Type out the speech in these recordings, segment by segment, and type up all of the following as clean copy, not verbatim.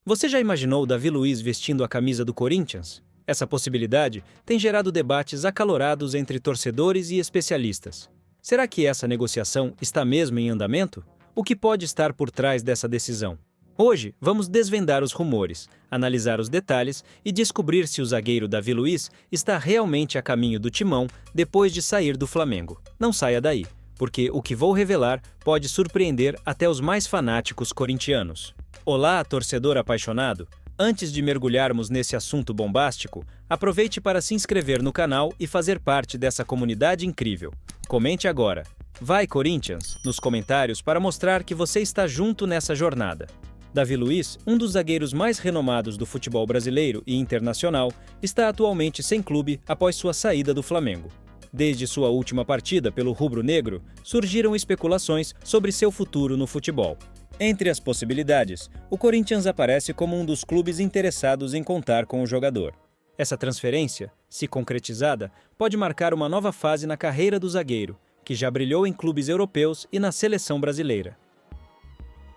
Você já imaginou Davi Luiz vestindo a camisa do Corinthians? Essa possibilidade tem gerado debates acalorados entre torcedores e especialistas. Será que essa negociação está mesmo em andamento? O que pode estar por trás dessa decisão? Hoje, vamos desvendar os rumores, analisar os detalhes e descobrir se o zagueiro Davi Luiz está realmente a caminho do timão depois de sair do Flamengo. Não saia daí, porque o que vou revelar pode surpreender até os mais fanáticos corintianos. Olá, torcedor apaixonado! Antes de mergulharmos nesse assunto bombástico, aproveite para se inscrever no canal e fazer parte dessa comunidade incrível. Comente agora. Vai, Corinthians, nos comentários para mostrar que você está junto nessa jornada. Davi Luiz, um dos zagueiros mais renomados do futebol brasileiro e internacional, está atualmente sem clube após sua saída do Flamengo. Desde sua última partida pelo rubro-negro, surgiram especulações sobre seu futuro no futebol. Entre as possibilidades, o Corinthians aparece como um dos clubes interessados em contar com o jogador. Essa transferência, se concretizada, pode marcar uma nova fase na carreira do zagueiro, que já brilhou em clubes europeus e na seleção brasileira.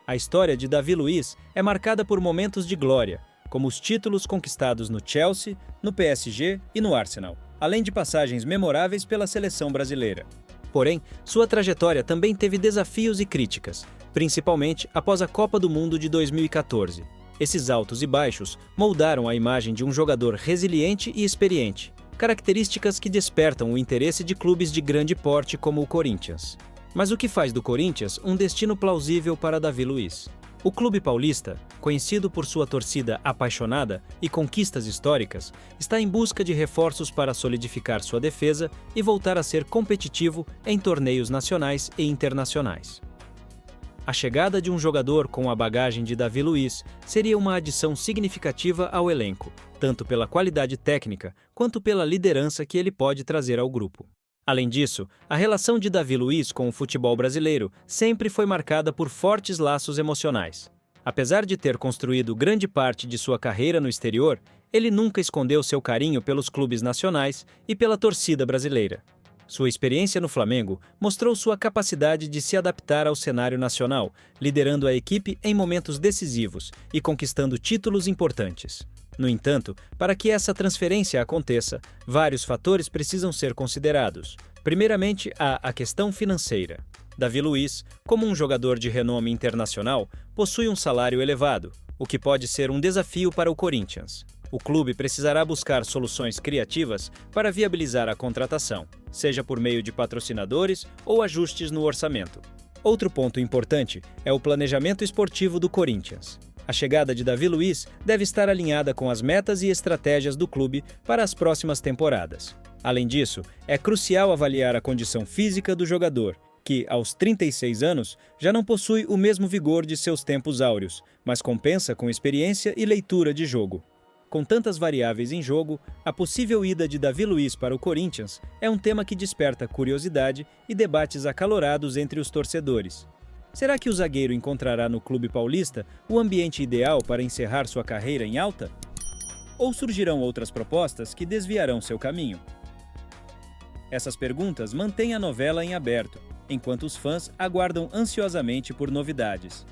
A história de Davi Luiz é marcada por momentos de glória, como os títulos conquistados no Chelsea, no PSG e no Arsenal, além de passagens memoráveis pela seleção brasileira. Porém, sua trajetória também teve desafios e críticas, principalmente após a Copa do Mundo de 2014. Esses altos e baixos moldaram a imagem de um jogador resiliente e experiente, características que despertam o interesse de clubes de grande porte como o Corinthians. Mas o que faz do Corinthians um destino plausível para Davi Luiz? O clube paulista, conhecido por sua torcida apaixonada e conquistas históricas, está em busca de reforços para solidificar sua defesa e voltar a ser competitivo em torneios nacionais e internacionais. A chegada de um jogador com a bagagem de Davi Luiz seria uma adição significativa ao elenco, tanto pela qualidade técnica quanto pela liderança que ele pode trazer ao grupo. Além disso, a relação de Davi Luiz com o futebol brasileiro sempre foi marcada por fortes laços emocionais. Apesar de ter construído grande parte de sua carreira no exterior, ele nunca escondeu seu carinho pelos clubes nacionais e pela torcida brasileira. Sua experiência no Flamengo mostrou sua capacidade de se adaptar ao cenário nacional, liderando a equipe em momentos decisivos e conquistando títulos importantes. No entanto, para que essa transferência aconteça, vários fatores precisam ser considerados. Primeiramente, há a questão financeira. Davi Luiz, como um jogador de renome internacional, possui um salário elevado, o que pode ser um desafio para o Corinthians. O clube precisará buscar soluções criativas para viabilizar a contratação, seja por meio de patrocinadores ou ajustes no orçamento. Outro ponto importante é o planejamento esportivo do Corinthians. A chegada de Davi Luiz deve estar alinhada com as metas e estratégias do clube para as próximas temporadas. Além disso, é crucial avaliar a condição física do jogador, que, aos 36 anos, já não possui o mesmo vigor de seus tempos áureos, mas compensa com experiência e leitura de jogo. Com tantas variáveis em jogo, a possível ida de Davi Luiz para o Corinthians é um tema que desperta curiosidade e debates acalorados entre os torcedores. Será que o zagueiro encontrará no clube paulista o ambiente ideal para encerrar sua carreira em alta? Ou surgirão outras propostas que desviarão seu caminho? Essas perguntas mantêm a novela em aberto, enquanto os fãs aguardam ansiosamente por novidades.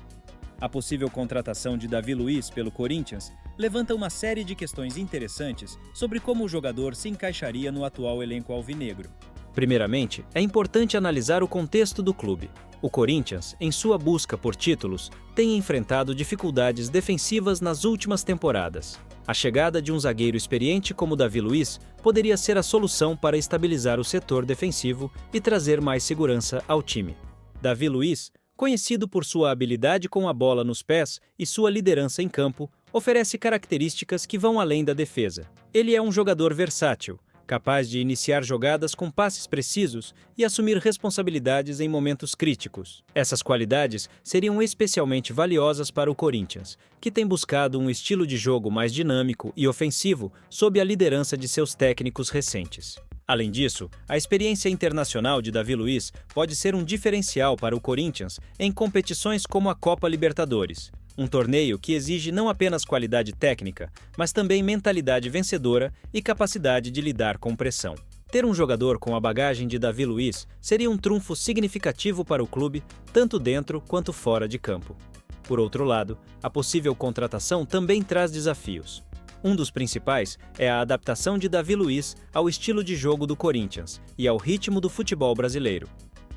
A possível contratação de Davi Luiz pelo Corinthians levanta uma série de questões interessantes sobre como o jogador se encaixaria no atual elenco alvinegro. Primeiramente, é importante analisar o contexto do clube. O Corinthians, em sua busca por títulos, tem enfrentado dificuldades defensivas nas últimas temporadas. A chegada de um zagueiro experiente como Davi Luiz poderia ser a solução para estabilizar o setor defensivo e trazer mais segurança ao time. Davi Luiz, conhecido por sua habilidade com a bola nos pés e sua liderança em campo, oferece características que vão além da defesa. Ele é um jogador versátil, capaz de iniciar jogadas com passes precisos e assumir responsabilidades em momentos críticos. Essas qualidades seriam especialmente valiosas para o Corinthians, que tem buscado um estilo de jogo mais dinâmico e ofensivo sob a liderança de seus técnicos recentes. Além disso, a experiência internacional de Davi Luiz pode ser um diferencial para o Corinthians em competições como a Copa Libertadores, um torneio que exige não apenas qualidade técnica, mas também mentalidade vencedora e capacidade de lidar com pressão. Ter um jogador com a bagagem de Davi Luiz seria um trunfo significativo para o clube, tanto dentro quanto fora de campo. Por outro lado, a possível contratação também traz desafios. Um dos principais é a adaptação de Davi Luiz ao estilo de jogo do Corinthians e ao ritmo do futebol brasileiro.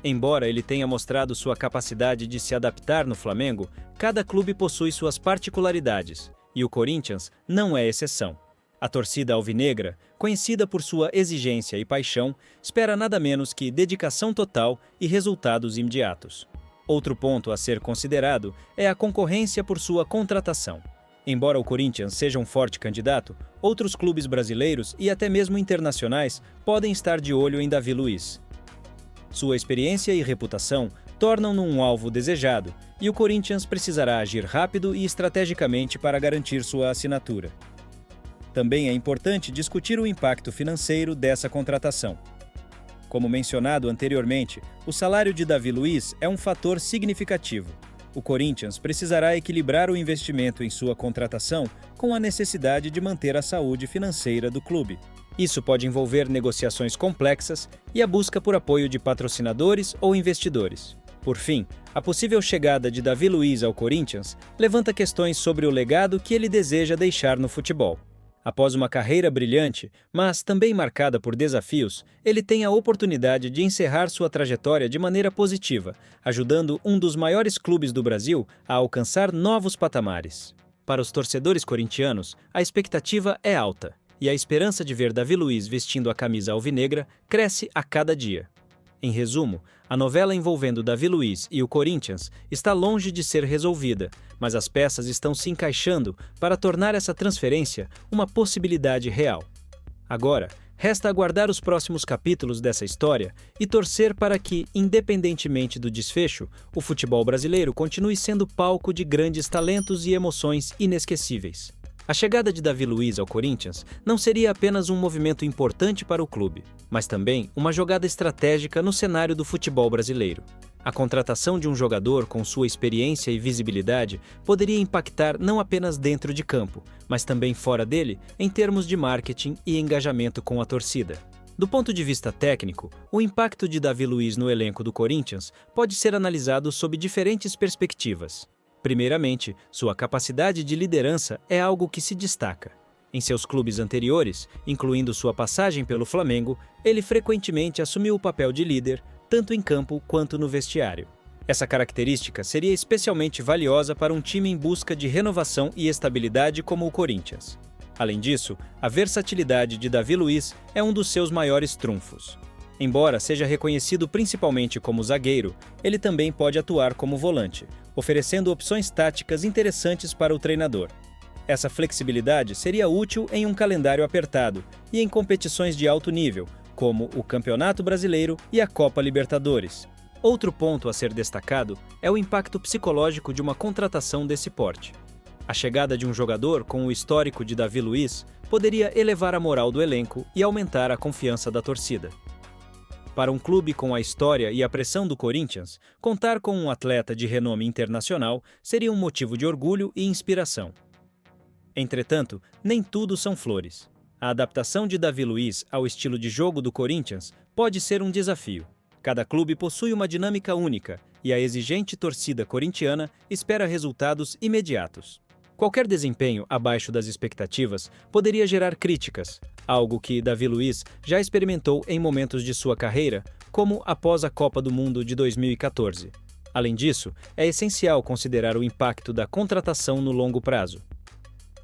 Embora ele tenha mostrado sua capacidade de se adaptar no Flamengo, cada clube possui suas particularidades, e o Corinthians não é exceção. A torcida alvinegra, conhecida por sua exigência e paixão, espera nada menos que dedicação total e resultados imediatos. Outro ponto a ser considerado é a concorrência por sua contratação. Embora o Corinthians seja um forte candidato, outros clubes brasileiros e até mesmo internacionais podem estar de olho em Davi Luiz. Sua experiência e reputação tornam-no um alvo desejado, e o Corinthians precisará agir rápido e estrategicamente para garantir sua assinatura. Também é importante discutir o impacto financeiro dessa contratação. Como mencionado anteriormente, o salário de Davi Luiz é um fator significativo. O Corinthians precisará equilibrar o investimento em sua contratação com a necessidade de manter a saúde financeira do clube. Isso pode envolver negociações complexas e a busca por apoio de patrocinadores ou investidores. Por fim, a possível chegada de Davi Luiz ao Corinthians levanta questões sobre o legado que ele deseja deixar no futebol. Após uma carreira brilhante, mas também marcada por desafios, ele tem a oportunidade de encerrar sua trajetória de maneira positiva, ajudando um dos maiores clubes do Brasil a alcançar novos patamares. Para os torcedores corintianos, a expectativa é alta, e a esperança de ver Davi Luiz vestindo a camisa alvinegra cresce a cada dia. Em resumo, a novela envolvendo Davi Luiz e o Corinthians está longe de ser resolvida, mas as peças estão se encaixando para tornar essa transferência uma possibilidade real. Agora, resta aguardar os próximos capítulos dessa história e torcer para que, independentemente do desfecho, o futebol brasileiro continue sendo palco de grandes talentos e emoções inesquecíveis. A chegada de Davi Luiz ao Corinthians não seria apenas um movimento importante para o clube, mas também uma jogada estratégica no cenário do futebol brasileiro. A contratação de um jogador com sua experiência e visibilidade poderia impactar não apenas dentro de campo, mas também fora dele, em termos de marketing e engajamento com a torcida. Do ponto de vista técnico, o impacto de Davi Luiz no elenco do Corinthians pode ser analisado sob diferentes perspectivas. Primeiramente, sua capacidade de liderança é algo que se destaca. Em seus clubes anteriores, incluindo sua passagem pelo Flamengo, ele frequentemente assumiu o papel de líder, tanto em campo quanto no vestiário. Essa característica seria especialmente valiosa para um time em busca de renovação e estabilidade como o Corinthians. Além disso, a versatilidade de Davi Luiz é um dos seus maiores trunfos. Embora seja reconhecido principalmente como zagueiro, ele também pode atuar como volante, oferecendo opções táticas interessantes para o treinador. Essa flexibilidade seria útil em um calendário apertado e em competições de alto nível, como o Campeonato Brasileiro e a Copa Libertadores. Outro ponto a ser destacado é o impacto psicológico de uma contratação desse porte. A chegada de um jogador com o histórico de Davi Luiz poderia elevar a moral do elenco e aumentar a confiança da torcida. Para um clube com a história e a pressão do Corinthians, contar com um atleta de renome internacional seria um motivo de orgulho e inspiração. Entretanto, nem tudo são flores. A adaptação de Davi Luiz ao estilo de jogo do Corinthians pode ser um desafio. Cada clube possui uma dinâmica única e a exigente torcida corintiana espera resultados imediatos. Qualquer desempenho abaixo das expectativas poderia gerar críticas, algo que Davi Luiz já experimentou em momentos de sua carreira, como após a Copa do Mundo de 2014. Além disso, é essencial considerar o impacto da contratação no longo prazo.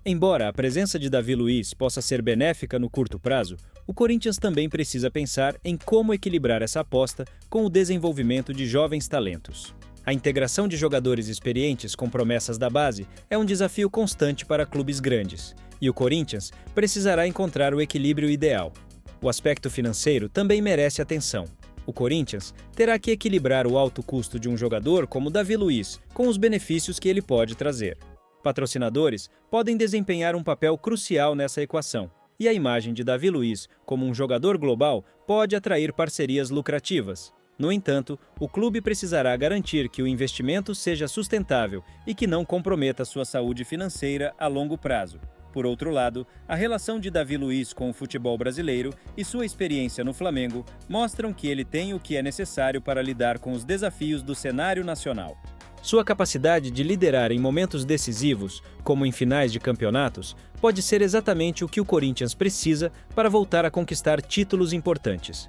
Embora a presença de Davi Luiz possa ser benéfica no curto prazo, o Corinthians também precisa pensar em como equilibrar essa aposta com o desenvolvimento de jovens talentos. A integração de jogadores experientes com promessas da base é um desafio constante para clubes grandes, e o Corinthians precisará encontrar o equilíbrio ideal. O aspecto financeiro também merece atenção. O Corinthians terá que equilibrar o alto custo de um jogador como Davi Luiz com os benefícios que ele pode trazer. Patrocinadores podem desempenhar um papel crucial nessa equação, e a imagem de Davi Luiz como um jogador global pode atrair parcerias lucrativas. No entanto, o clube precisará garantir que o investimento seja sustentável e que não comprometa sua saúde financeira a longo prazo. Por outro lado, a relação de Davi Luiz com o futebol brasileiro e sua experiência no Flamengo mostram que ele tem o que é necessário para lidar com os desafios do cenário nacional. Sua capacidade de liderar em momentos decisivos, como em finais de campeonatos, pode ser exatamente o que o Corinthians precisa para voltar a conquistar títulos importantes.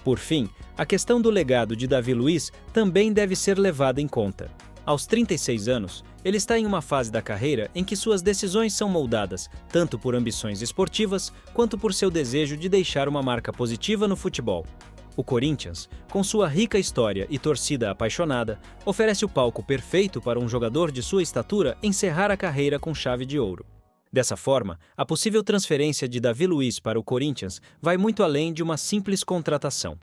Por fim, a questão do legado de Davi Luiz também deve ser levada em conta. Aos 36 anos, ele está em uma fase da carreira em que suas decisões são moldadas tanto por ambições esportivas quanto por seu desejo de deixar uma marca positiva no futebol. O Corinthians, com sua rica história e torcida apaixonada, oferece o palco perfeito para um jogador de sua estatura encerrar a carreira com chave de ouro. Dessa forma, a possível transferência de Davi Luiz para o Corinthians vai muito além de uma simples contratação.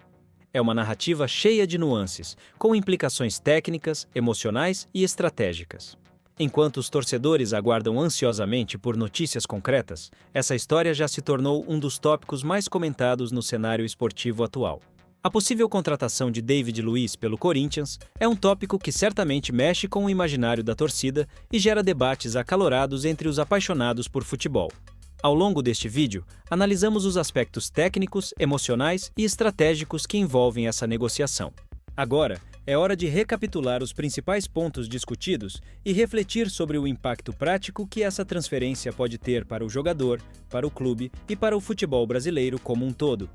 É uma narrativa cheia de nuances, com implicações técnicas, emocionais e estratégicas. Enquanto os torcedores aguardam ansiosamente por notícias concretas, essa história já se tornou um dos tópicos mais comentados no cenário esportivo atual. A possível contratação de David Luiz pelo Corinthians é um tópico que certamente mexe com o imaginário da torcida e gera debates acalorados entre os apaixonados por futebol. Ao longo deste vídeo, analisamos os aspectos técnicos, emocionais e estratégicos que envolvem essa negociação. Agora, é hora de recapitular os principais pontos discutidos e refletir sobre o impacto prático que essa transferência pode ter para o jogador, para o clube e para o futebol brasileiro como um todo.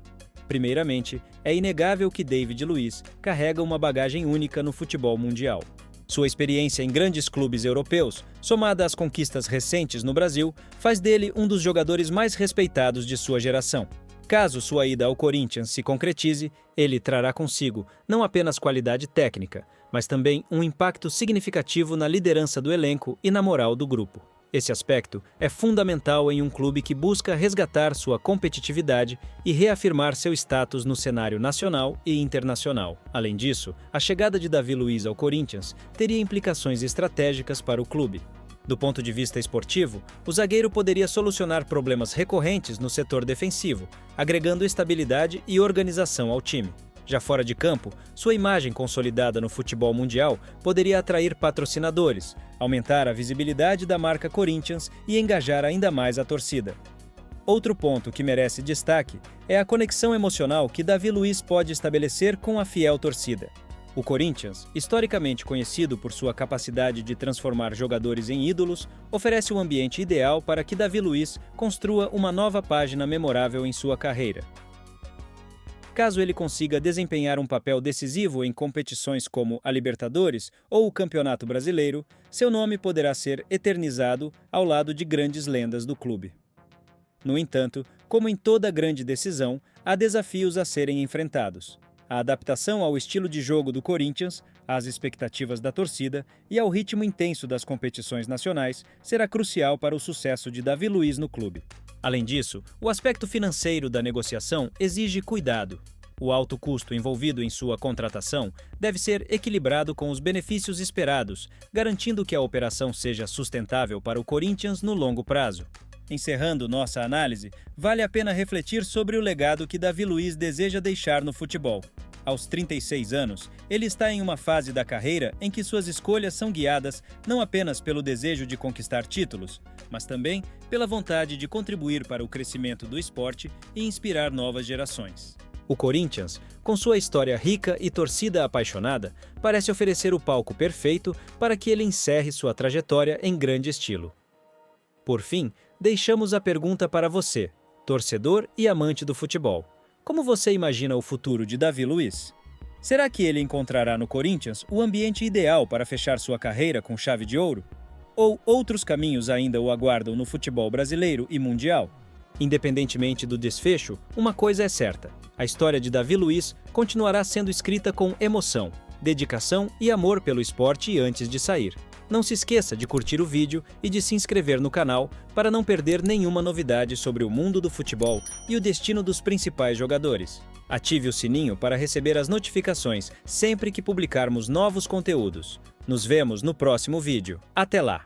Primeiramente, é inegável que David Luiz carrega uma bagagem única no futebol mundial. Sua experiência em grandes clubes europeus, somada às conquistas recentes no Brasil, faz dele um dos jogadores mais respeitados de sua geração. Caso sua ida ao Corinthians se concretize, ele trará consigo não apenas qualidade técnica, mas também um impacto significativo na liderança do elenco e na moral do grupo. Esse aspecto é fundamental em um clube que busca resgatar sua competitividade e reafirmar seu status no cenário nacional e internacional. Além disso, a chegada de Davi Luiz ao Corinthians teria implicações estratégicas para o clube. Do ponto de vista esportivo, o zagueiro poderia solucionar problemas recorrentes no setor defensivo, agregando estabilidade e organização ao time. Já fora de campo, sua imagem consolidada no futebol mundial poderia atrair patrocinadores, aumentar a visibilidade da marca Corinthians e engajar ainda mais a torcida. Outro ponto que merece destaque é a conexão emocional que Davi Luiz pode estabelecer com a fiel torcida. O Corinthians, historicamente conhecido por sua capacidade de transformar jogadores em ídolos, oferece o ambiente ideal para que Davi Luiz construa uma nova página memorável em sua carreira. Caso ele consiga desempenhar um papel decisivo em competições como a Libertadores ou o Campeonato Brasileiro, seu nome poderá ser eternizado ao lado de grandes lendas do clube. No entanto, como em toda grande decisão, há desafios a serem enfrentados. A adaptação ao estilo de jogo do Corinthians, às expectativas da torcida e ao ritmo intenso das competições nacionais será crucial para o sucesso de Davi Luiz no clube. Além disso, o aspecto financeiro da negociação exige cuidado. O alto custo envolvido em sua contratação deve ser equilibrado com os benefícios esperados, garantindo que a operação seja sustentável para o Corinthians no longo prazo. Encerrando nossa análise, vale a pena refletir sobre o legado que Davi Luiz deseja deixar no futebol. Aos 36 anos, ele está em uma fase da carreira em que suas escolhas são guiadas não apenas pelo desejo de conquistar títulos, mas também pela vontade de contribuir para o crescimento do esporte e inspirar novas gerações. O Corinthians, com sua história rica e torcida apaixonada, parece oferecer o palco perfeito para que ele encerre sua trajetória em grande estilo. Por fim, deixamos a pergunta para você, torcedor e amante do futebol. Como você imagina o futuro de Davi Luiz? Será que ele encontrará no Corinthians o ambiente ideal para fechar sua carreira com chave de ouro? Ou outros caminhos ainda o aguardam no futebol brasileiro e mundial? Independentemente do desfecho, uma coisa é certa: a história de Davi Luiz continuará sendo escrita com emoção, dedicação e amor pelo esporte antes de sair. Não se esqueça de curtir o vídeo e de se inscrever no canal para não perder nenhuma novidade sobre o mundo do futebol e o destino dos principais jogadores. Ative o sininho para receber as notificações sempre que publicarmos novos conteúdos. Nos vemos no próximo vídeo. Até lá!